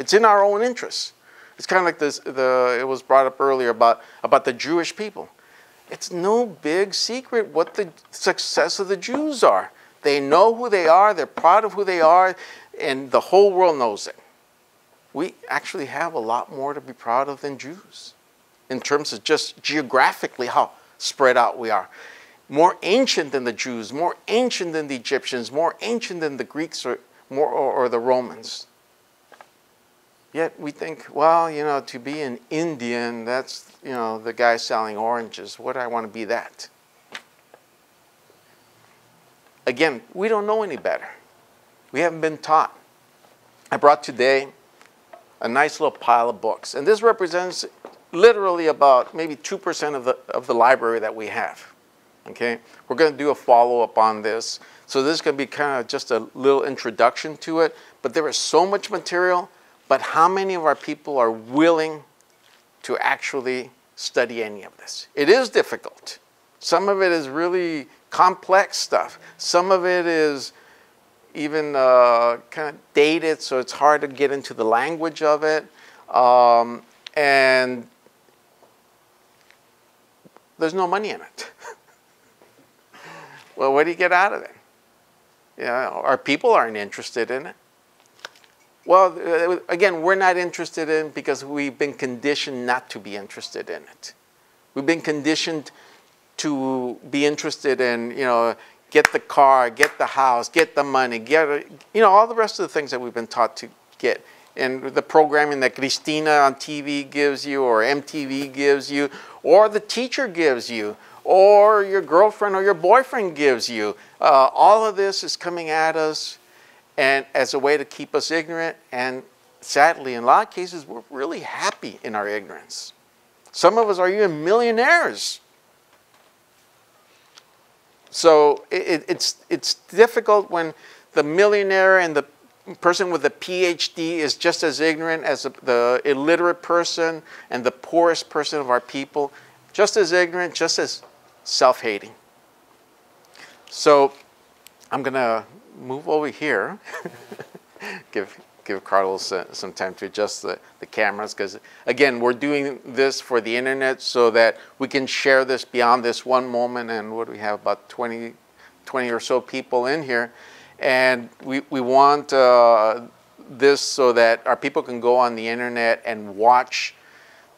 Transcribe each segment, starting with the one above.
It's in our own interests. It's kind of like this, it was brought up earlier about the Jewish people. It's no big secret what the success of the Jews are. They know who they are, they're proud of who they are, and the whole world knows it. We actually have a lot more to be proud of than Jews in terms of just geographically how spread out we are. More ancient than the Jews, more ancient than the Egyptians, more ancient than the Greeks or the Romans. Yet we think, well, you know, to be an Indian, that's, you know, the guy selling oranges. What do I want to be that? Again, we don't know any better. We haven't been taught. I brought today a nice little pile of books. And this represents literally about maybe 2% of the library that we have. Okay? We're going to do a follow-up on this. So this is going to be kind of just a little introduction to it. But there is so much material. But how many of our people are willing to actually study any of this? It is difficult. Some of it is really complex stuff. Some of it is even kind of dated, so it's hard to get into the language of it. And there's no money in it. Well, what do you get out of it? You know, our people aren't interested in it. Well, again, we're not interested in it because we've been conditioned not to be interested in it. We've been conditioned to be interested in, you know, get the car, get the house, get the money, get, you know, all the rest of the things that we've been taught to get. And the programming that Cristina on TV gives you, or MTV gives you, or the teacher gives you, or your girlfriend or your boyfriend gives you. All of this is coming at us and as a way to keep us ignorant, and sadly, in a lot of cases, we're really happy in our ignorance. Some of us are even millionaires. So it's difficult when the millionaire and the person with a PhD is just as ignorant as the illiterate person and the poorest person of our people, just as ignorant, just as self-hating. So I'm going to move over here, give Carlos some time to adjust the cameras, because again, we're doing this for the internet so that we can share this beyond this one moment. And what do we have, about 20 or so people in here, and we want this so that our people can go on the internet and watch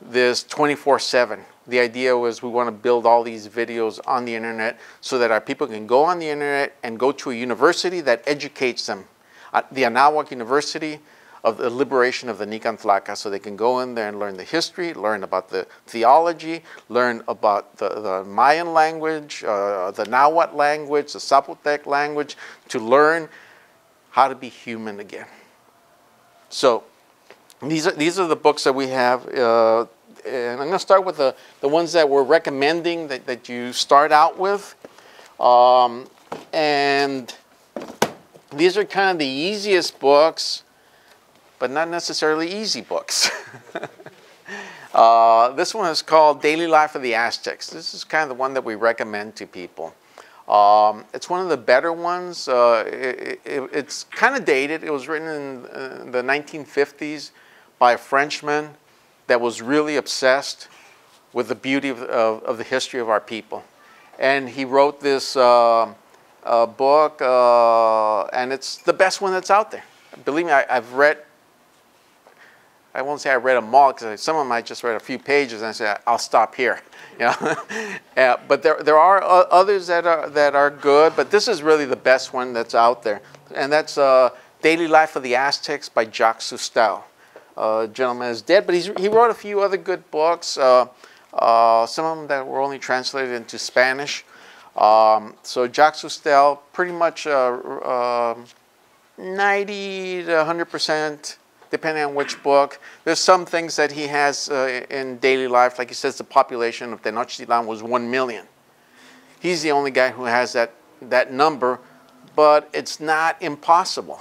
this 24/7. The idea was we want to build all these videos on the internet so that our people can go on the internet and go to a university that educates them. The Anáhuac University of the Liberation of the Nican Tlaca, so they can go in there and learn the history, learn about the theology, learn about the Mayan language, the Nahuatl language, the Zapotec language, to learn how to be human again. So these are the books that we have. And I'm going to start with the ones that we're recommending that you start out with. And these are kind of the easiest books, but not necessarily easy books. This one is called Daily Life of the Aztecs. This is kind of the one that we recommend to people. It's one of the better ones. It's kind of dated. It was written in the 1950s by a Frenchman that was really obsessed with the beauty of the history of our people. And he wrote this book, and it's the best one that's out there. Believe me, I've read, I won't say I read them all, because some of them I just read a few pages and I said, I'll stop here. You know? But there are others that are good, but this is really the best one that's out there. And that's Daily Life of the Aztecs by Jacques Cousteau. Gentleman is dead, but he wrote a few other good books, some of them that were only translated into Spanish. So Jacques Cousteau, pretty much 90 to 100%, depending on which book. There's some things that he has in daily life, like he says the population of Tenochtitlan was 1 million. He's the only guy who has that number, but it's not impossible.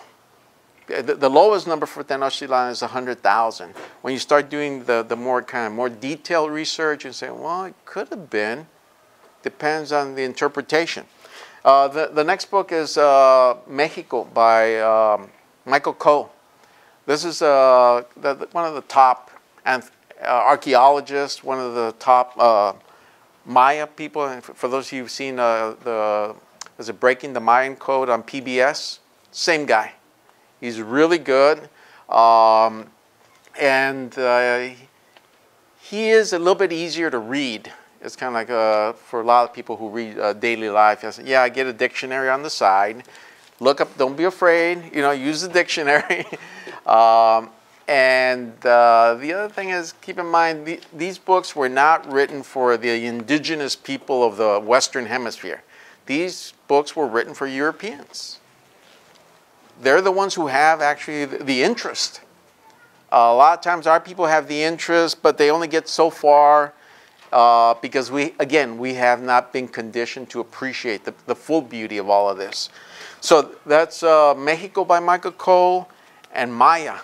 The lowest number for Tenochtitlan is 100,000. When you start doing the more detailed research, you say, well, it could have been. Depends on the interpretation. The next book is Mexico by Michael Coe. This is one of the top archaeologists, one of the top Maya people. And for those of you who've seen is it Breaking the Mayan Code on PBS? Same guy. He's really good. He is a little bit easier to read. It's kind of like for a lot of people who read daily life. I get a dictionary on the side. Look up, don't be afraid, use the dictionary. The other thing is, keep in mind, these books were not written for the indigenous people of the Western Hemisphere. These books were written for Europeans. They're the ones who have actually the interest. A lot of times our people have the interest, but they only get so far because we have not been conditioned to appreciate the full beauty of all of this. So that's Mexico by Michael Cole and Maya,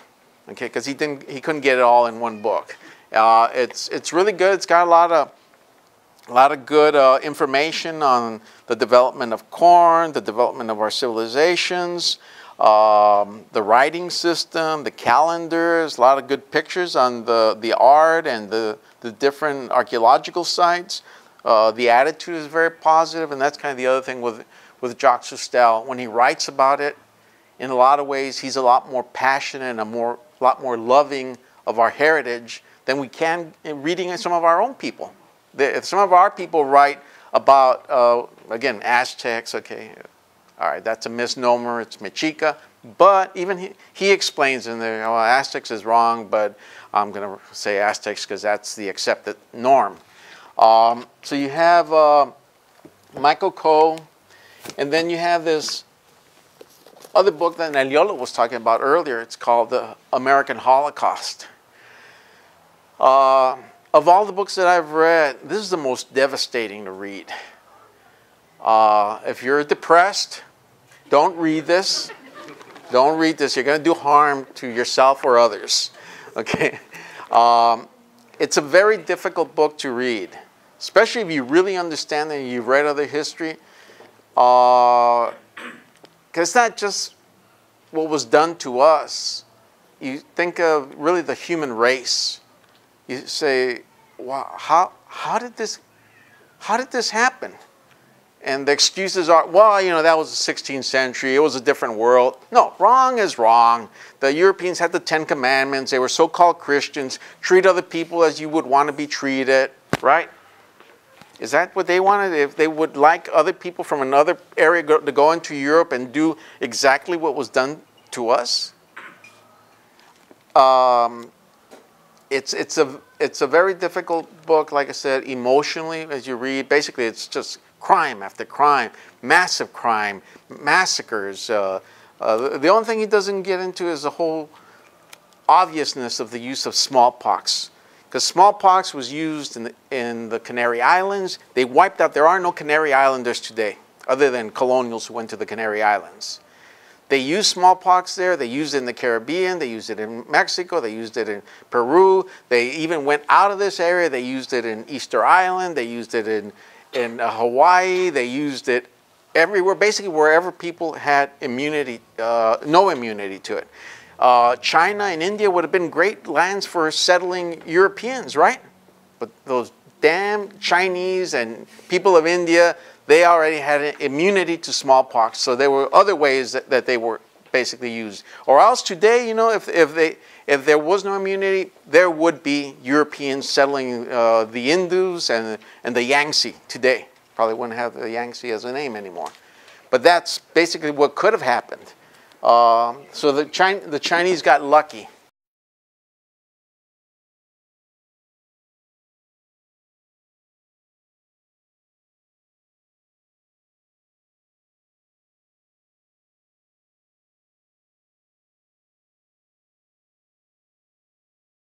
okay? Because he couldn't get it all in one book. It's really good. It's got a lot of good information on the development of corn, the development of our civilizations, the writing system, the calendars, a lot of good pictures on the art and the different archaeological sites. The attitude is very positive, and that's kind of the other thing with Jacques Soustelle. When he writes about it, in a lot of ways, he's a lot more passionate and a lot more loving of our heritage than we can in reading some of our own people. If some of our people write about, again, Aztecs, okay, all right, that's a misnomer, it's Mexica, but even he explains in there, well, Aztecs is wrong, but I'm going to say Aztecs because that's the accepted norm. So you have Michael Cole, and then you have this other book that Neliola was talking about earlier. It's called The American Holocaust. Of all the books that I've read, this is the most devastating to read. If you're depressed, don't read this. Don't read this. You're going to do harm to yourself or others. Okay? It's a very difficult book to read, especially if you really understand and you've read other history. Because it's not just what was done to us. You think of really the human race. You say, wow, how did this happen? And the excuses are, well, that was the 16th century. It was a different world. No, wrong is wrong. The Europeans had the 10 Commandments. They were so-called Christians. Treat other people as you would want to be treated, right? Is that what they wanted? If they would like other people from another area to go into Europe and do exactly what was done to us? It's a very difficult book, like I said, emotionally as you read. Basically, it's just crime after crime, massive crime, massacres. The only thing he doesn't get into is the whole obviousness of the use of smallpox. Because smallpox was used in the Canary Islands. They wiped out, there are no Canary Islanders today, other than colonials who went to the Canary Islands. They used smallpox there. They used it in the Caribbean. They used it in Mexico. They used it in Peru. They even went out of this area. They used it in Easter Island. They used it in Hawaii. They used it everywhere, basically wherever people had immunity, no immunity to it. China and India would have been great lands for settling Europeans, right? But those damn Chinese and people of India, they already had immunity to smallpox, so there were other ways that they were basically used. Or else today, if there was no immunity, there would be Europeans settling the Indus and the Yangtze today. Probably wouldn't have the Yangtze as a name anymore. But that's basically what could have happened. So the Chinese got lucky.